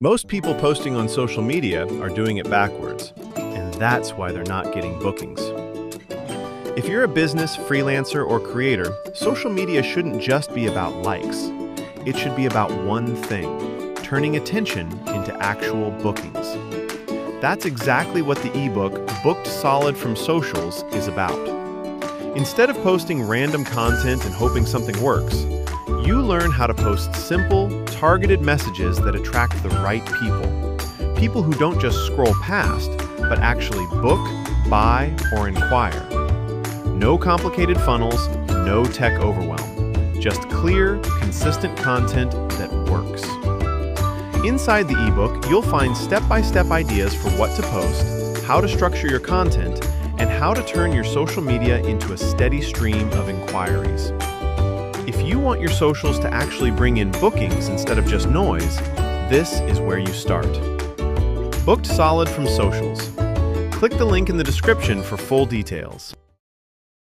Most people posting on social media are doing it backwards, and that's why they're not getting bookings. If you're a business, freelancer, or creator, social media shouldn't just be about likes. It should be about one thing: turning attention into actual bookings. That's exactly what the ebook Booked Solid from Socials is about. Instead of posting random content and hoping something works, you learn how to post simple, targeted messages that attract the right people. People who don't just scroll past, but actually book, buy, or inquire. No complicated funnels, no tech overwhelm. Just clear, consistent content that works. Inside the ebook, you'll find step-by-step ideas for what to post, how to structure your content, and how to turn your social media into a steady stream of inquiries. If you want your socials to actually bring in bookings instead of just noise, this is where you start. Booked Solid from Socials. Click the link in the description for full details.